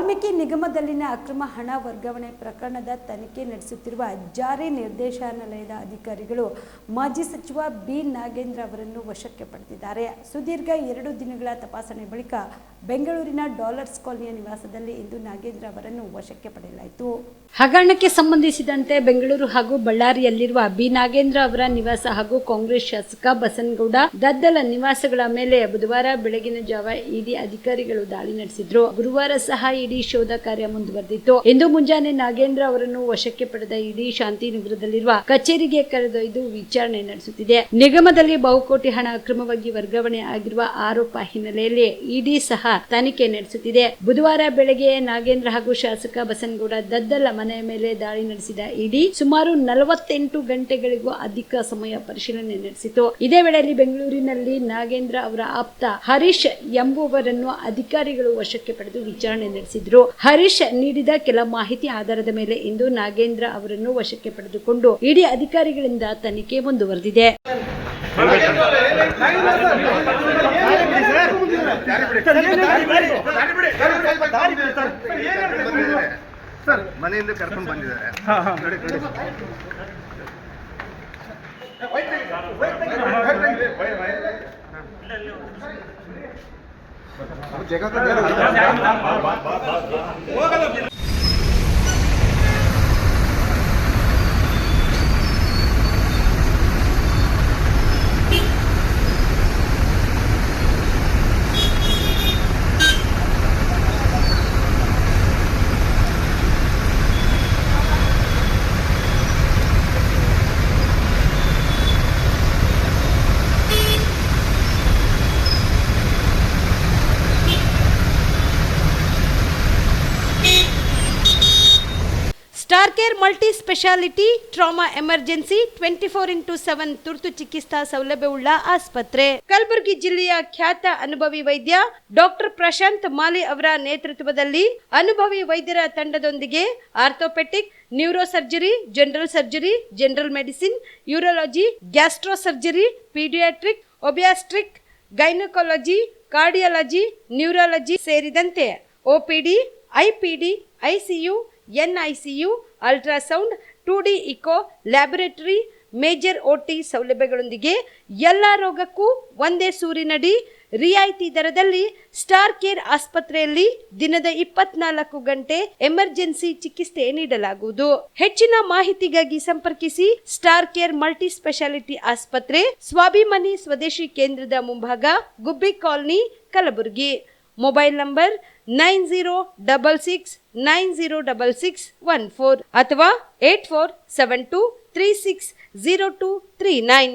ವಾಲ್ಮೀಕಿ ನಿಗಮದಲ್ಲಿನ ಅಕ್ರಮ ಹಣ ವರ್ಗಾವಣೆ ಪ್ರಕರಣದ ತನಿಖೆ ನಡೆಸುತ್ತಿರುವ ಜಾರಿ ನಿರ್ದೇಶನಾಲಯದ ಅಧಿಕಾರಿಗಳು ಮಾಜಿ ಸಚಿವ ಬಿ ನಾಗೇಂದ್ರ ಅವರನ್ನು ವಶಕ್ಕೆ ಪಡೆದಿದ್ದಾರೆ. ಸುದೀರ್ಘ 2 ದಿನಗಳ ತಪಾಸಣೆ ಬಳಿಕ ಬೆಂಗಳೂರಿನ ಡಾಲರ್ಸ್ ಕಾಲೋನಿಯ ನಿವಾಸದಲ್ಲಿ ಇಂದು ನಾಗೇಂದ್ರ ಅವರನ್ನು ವಶಕ್ಕೆ ಪಡೆಯಲಾಯಿತು. ಹಗರಣಕ್ಕೆ ಸಂಬಂಧಿಸಿದಂತೆ ಬೆಂಗಳೂರು ಹಾಗೂ ಬಳ್ಳಾರಿಯಲ್ಲಿರುವ ಬಿ ನಾಗೇಂದ್ರ ಅವರ ನಿವಾಸ ಹಾಗೂ ಕಾಂಗ್ರೆಸ್ ಶಾಸಕ ಬಸನಗೌಡ ದದ್ದಲ ನಿವಾಸಗಳ ಮೇಲೆ ಬುಧವಾರ ಬೆಳಗಿನ ಜಾವ ಇಡಿ ಅಧಿಕಾರಿಗಳು ದಾಳಿ ನಡೆಸಿದ್ರು. ಗುರುವಾರ ಸಹ ಇಡಿ ಶೋಧ ಕಾರ್ಯ ಮುಂದುವರೆದಿತ್ತು. ಇಂದು ಮುಂಜಾನೆ ನಾಗೇಂದ್ರ ಅವರನ್ನು ವಶಕ್ಕೆ ಪಡೆದ ಇಡಿ ಶಾಂತಿನಗರದಲ್ಲಿರುವ ಕಚೇರಿಗೆ ಕರೆದೊಯ್ದು ವಿಚಾರಣೆ ನಡೆಸುತ್ತಿದೆ. ನಿಗಮದಲ್ಲಿ ಬಹುಕೋಟಿ ಹಣ ಅಕ್ರಮವಾಗಿ ವರ್ಗಾವಣೆ ಆಗಿರುವ ಆರೋಪ ಹಿನ್ನೆಲೆಯಲ್ಲಿ ಇಡಿ ಸಹ ತನಿಖೆ ನಡೆಸುತ್ತಿದೆ. ಬುಧವಾರ ಬೆಳಗ್ಗೆ ನಾಗೇಂದ್ರ ಹಾಗೂ ಶಾಸಕ ಬಸನಗೌಡ ದದ್ದಲ ಮನೆಯ ಮೇಲೆ ದಾಳಿ ನಡೆಸಿದ ಇಡಿ ಸುಮಾರು 48 ಗಂಟೆಗಳಿಗೂ ಅಧಿಕ ಸಮಯ ಪರಿಶೀಲನೆ ನಡೆಸಿತು. ಇದೇ ವೇಳೆಯಲ್ಲಿ ಬೆಂಗಳೂರಿನಲ್ಲಿ ನಾಗೇಂದ್ರ ಅವರ ಆಪ್ತ ಹರೀಶ್ ಎಂಬುವರನ್ನು ಅಧಿಕಾರಿಗಳು ವಶಕ್ಕೆ ಪಡೆದು ವಿಚಾರಣೆ ನಡೆಸಿದ್ರು. ಹರೀಶ್ ನೀಡಿದ ಕೆಲ ಮಾಹಿತಿ ಆಧಾರದ ಮೇಲೆ ಇಂದು ನಾಗೇಂದ್ರ ಅವರನ್ನು ವಶಕ್ಕೆ ಪಡೆದುಕೊಂಡು ಇಡಿ ಅಧಿಕಾರಿಗಳಿಂದ ತನಿಖೆ ಮುಂದುವರೆದಿದೆ. ಮನೆಯಿಂದ ಕರ್ಕೊಂಡು ಬಂದಿದ್ದಾರೆ. Star care multi speciality trauma emergency 24x7 ತುರ್ತು ಚಿಕಿತ್ಸಾ ಸೌಲಭ್ಯವುಳ್ಳ ಆಸ್ಪತ್ರೆ. ಕಲಬುರಗಿ ಜಿಲ್ಲೆಯ ಖ್ಯಾತ ಅನುಭವಿ ವೈದ್ಯ ಡಾಕ್ಟರ್ ಪ್ರಶಾಂತ್ ಮಾಲಿ ಅವರ ನೇತೃತ್ವದಲ್ಲಿ ಅನುಭವಿ ವೈದ್ಯರ ತಂಡದೊಂದಿಗೆ orthopaedic, neuro surgery, general surgery, general medicine, urology, gastro surgery, paediatric, obstetric, gynaecology, cardiology, neurology ಸೇರಿದಂತೆ OPD, IPD, ICU, NICU, ultrasound, 2D echo, laboratory, major OT ಸೌಲಭ್ಯಗಳೊಂದಿಗೆ ಎಲ್ಲ ರೋಗಕ್ಕೂ ಒಂದೇ ಸೂರಿನಡಿ ರಿಯಾಯಿತಿ ದರದಲ್ಲಿ ಸ್ಟಾರ್ ಕೇರ್ ಆಸ್ಪತ್ರೆಯಲ್ಲಿ ದಿನದ 24 ಗಂಟೆ ಎಮರ್ಜೆನ್ಸಿ ಚಿಕಿತ್ಸೆ ನೀಡಲಾಗುವುದು. ಹೆಚ್ಚಿನ ಮಾಹಿತಿಗಾಗಿ ಸಂಪರ್ಕಿಸಿ ಸ್ಟಾರ್ ಕೇರ್ ಮಲ್ಟಿ ಸ್ಪೆಷಾಲಿಟಿ ಆಸ್ಪತ್ರೆ, ಸ್ವಾಭಿಮಾನಿ ಸ್ವದೇಶಿ ಕೇಂದ್ರದ ಮುಂಭಾಗ, ಗುಬ್ಬಿ ಕಾಲನಿ, ಕಲಬುರಗಿ. ಮೊಬೈಲ್ ನಂಬರ್ 9066906614 ಅಥವಾ 8472360239.